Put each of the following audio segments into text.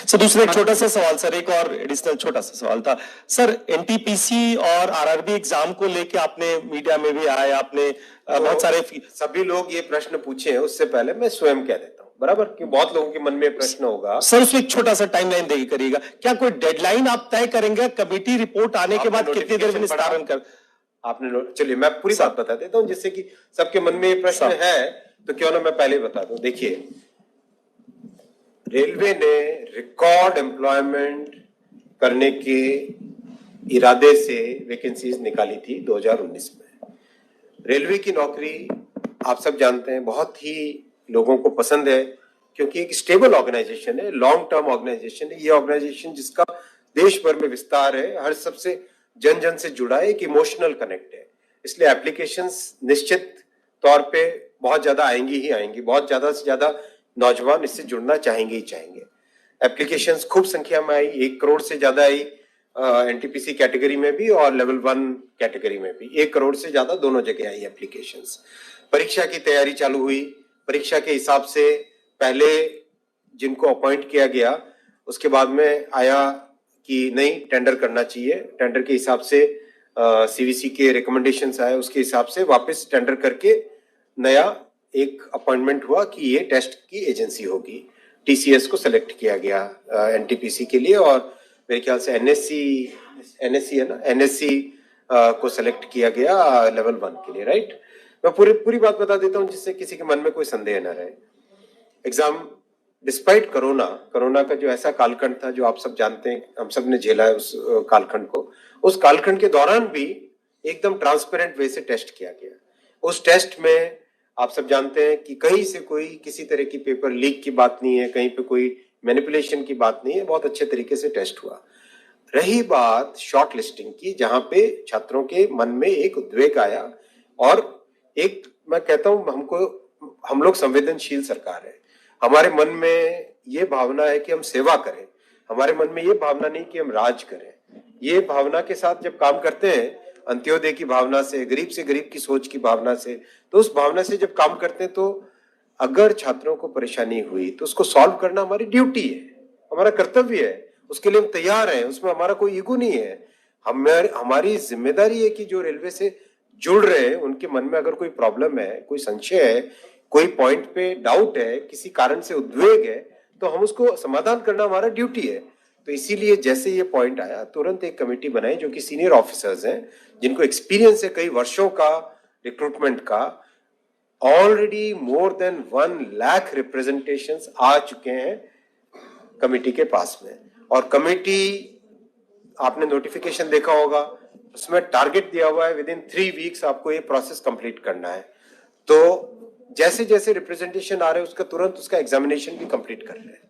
Sir दूसरा एक छोटा सा सवाल सर, एक और एडिशनल छोटा सा सवाल था सर, एनटीपीसी और आरआरबी एग्जाम को लेके आपने मीडिया में भी आया, आपने बहुत सारे सभी लोग ये प्रश्न पूछे हैं, उससे पहले मैं स्वयं कह देता हूँ बराबर, कि बहुत लोगों के मन में प्रश्न होगा सर। उसमें एक छोटा सा टाइमलाइन देगी करिएगा, क्या कोई डेडलाइन आप तय करेंगे कमेटी रिपोर्ट आने के बाद कितनी देर में निस्तारण कर? आपने चलिए मैं पूरी बात बता देता हूँ जिससे कि सबके मन में ये प्रश्न है, तो क्यों ना मैं पहले बता दूं। देखिए, रेलवे ने रिकॉर्ड एम्प्लॉयमेंट करने के इरादे से वैकेंसीज निकाली थी 2019 में। रेलवे की नौकरी आप सब जानते हैं बहुत ही लोगों को पसंद है, क्योंकि एक स्टेबल ऑर्गेनाइजेशन है, लॉन्ग टर्म ऑर्गेनाइजेशन है। ये ऑर्गेनाइजेशन जिसका देश भर में विस्तार है, हर सबसे जन जन से जुड़ा है, एक इमोशनल कनेक्ट है, इसलिए एप्लीकेशंस निश्चित तौर पे बहुत ज्यादा आएंगी ही आएंगी, बहुत ज्यादा से ज्यादा नौजवान इससे जुड़ना चाहेंगे ही चाहेंगे। एप्लीकेशंस खूब संख्या में आई, 1 करोड़ से ज्यादा आई एनटीपीसी कैटेगरी में भी और लेवल 1 कैटेगरी में भी 1 करोड़ से ज्यादा दोनों जगह आई एप्लीकेशंस। परीक्षा की तैयारी चालू हुई, परीक्षा के हिसाब से पहले जिनको अपॉइंट किया गया उसके बाद में आया कि नहीं टेंडर करना चाहिए, टेंडर के हिसाब से सीवीसी के रिकमेंडेशंस आए, उसके हिसाब से वापस टेंडर करके नया एक अपॉइंटमेंट हुआ कि ये टेस्ट की एजेंसी होगी। टीसीएस को सेलेक्ट किया गया एनटीपीसी के लिए, और मेरे ख्याल से एनएससी है ना, एनएससी को सेलेक्ट किया गया लेवल 1 के लिए, राइट। मैं पूरी बात बता देता हूँ जिससे किसी के मन में कोई संदेह न रहे। एग्जाम डिस्पाइट कोरोना का जो ऐसा कालखंड था जो आप सब जानते हैं, हम सब ने झेला है उस कालखंड को, उस कालखंड के दौरान भी एकदम ट्रांसपेरेंट वे से टेस्ट किया गया। उस टेस्ट में आप सब जानते हैं कि कहीं से कोई किसी तरह की पेपर लीक की बात नहीं है, कहीं पे कोई मैनिपुलेशन की बात नहीं है, बहुत अच्छे तरीके से टेस्ट हुआ। रही बात शॉर्ट लिस्टिंग की, जहां पे छात्रों के मन में एक उद्वेग आया, और एक मैं कहता हूं हम लोग संवेदनशील सरकार है, हमारे मन में ये भावना है कि हम सेवा करें, हमारे मन में ये भावना नहीं कि हम राज करें। ये भावना के साथ जब काम करते हैं, अंत्योदय की भावना से गरीब की सोच की भावना से, तो उस भावना से जब काम करते हैं, तो अगर छात्रों को परेशानी हुई तो उसको सॉल्व करना हमारी ड्यूटी है, हमारा कर्तव्य है, उसके लिए हम तैयार हैं, उसमें हमारा कोई ईगो नहीं है। हमारी जिम्मेदारी है कि जो रेलवे से जुड़ रहे हैं उनके मन में अगर कोई प्रॉब्लम है, कोई संशय है, कोई पॉइंट पे डाउट है, किसी कारण से उद्वेग है, तो हम उसको समाधान करना हमारा ड्यूटी है। तो इसीलिए जैसे ये पॉइंट आया, तुरंत एक कमेटी बनाई जो कि सीनियर ऑफिसर्स हैं, जिनको एक्सपीरियंस है कई वर्षों का रिक्रूटमेंट का। Already more than 1 lakh representations आ चुके हैं कमेटी के पास में, और कमेटी आपने नोटिफिकेशन देखा होगा, उसमें टारगेट दिया हुआ है विदिन 3 वीक्स आपको ये प्रोसेस कंप्लीट करना है। तो जैसे जैसे रिप्रेजेंटेशन आ रहे हैं उसका तुरंत उसका एग्जामिनेशन भी कंप्लीट कर रहे हैं,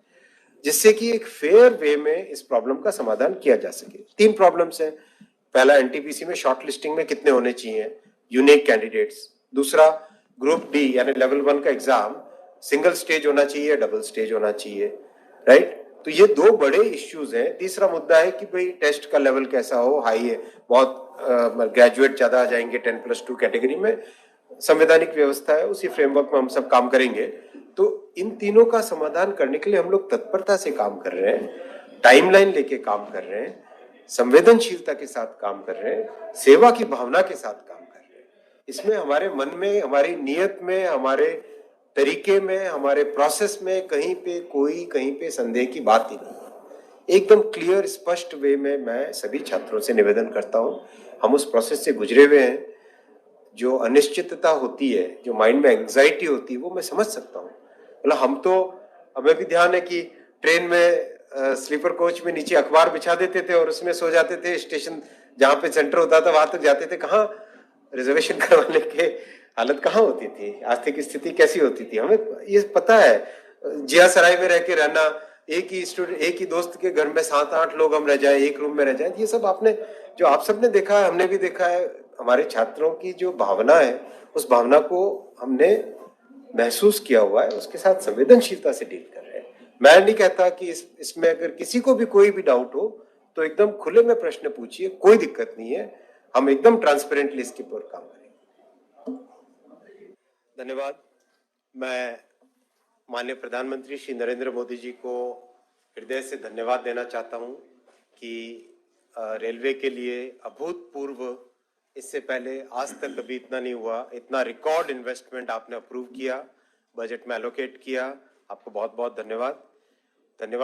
जिससे कि एक फेयर वे में इस प्रॉब्लम का समाधान किया जा सके। 3 प्रॉब्लम्स हैं। पहला, एनटीपीसी में शॉर्ट लिस्टिंग में कितने होने चाहिए यूनिक कैंडिडेट्स। दूसरा, ग्रुप डी यानी लेवल 1 का एग्जाम सिंगल स्टेज होना चाहिए या डबल स्टेज होना चाहिए, राइट। तो ये 2 बड़े इश्यूज हैं। तीसरा मुद्दा है कि भाई टेस्ट का लेवल कैसा हो, हाई है, बहुत ग्रेजुएट ज्यादा आ जाएंगे 10+2 कैटेगरी में, संवैधानिक व्यवस्था है, उसी फ्रेमवर्क में हम सब काम करेंगे। तो इन तीनों का समाधान करने के लिए हम लोग तत्परता से काम कर रहे हैं, टाइमलाइन लेके काम कर रहे हैं, संवेदनशीलता के साथ काम कर रहे हैं, सेवा की भावना के साथ काम कर रहे हैं। इसमें हमारे मन में, हमारी नीयत में, हमारे तरीके में, हमारे प्रोसेस में कहीं पे संदेह की बात ही नहीं। एकदम क्लियर स्पष्ट वे में मैं सभी छात्रों से निवेदन करता हूं, हम उस प्रोसेस से गुजरे हुए हैं। जो अनिश्चितता होती है, जो माइंड में एंजाइटी होती है, वो मैं समझ सकता हूँ। मतलब हमें भी ध्यान है कि ट्रेन में स्लीपर कोच में नीचे अखबार बिछा देते थे और उसमें सो जाते थे, स्टेशन जहाँ पे सेंटर होता था वहां तक जाते थे, कहाँ रिजर्वेशन करवाने के हालत कहाँ होती थी, आर्थिक स्थिति कैसी होती थी, हमें ये पता है। जिया सराय में रह के रहना, एक ही दोस्त के घर में 7-8 लोग हम रह जाए, एक रूम में रह जाए, ये सब आप सबने देखा है, हमने भी देखा है। हमारे छात्रों की जो भावना है, उस भावना को हमने महसूस किया हुआ है, उसके साथ संवेदनशीलता से डील कर रहे हैं। मैं नहीं कहता कि इसमें अगर किसी को भी कोई भी डाउट हो तो एकदम खुले में प्रश्न पूछिए, कोई दिक्कत नहीं है, हम एकदम ट्रांसपेरेंटली इसके ऊपर काम करेंगे। धन्यवाद। मैं माननीय प्रधानमंत्री श्री नरेंद्र मोदी जी को हृदय से धन्यवाद देना चाहता हूं कि रेलवे के लिए अभूतपूर्व, इससे पहले आज तक कभी इतना नहीं हुआ, इतना रिकॉर्ड इन्वेस्टमेंट आपने अप्रूव किया, बजट में एलोकेट किया। आपको बहुत बहुत धन्यवाद। धन्यवाद।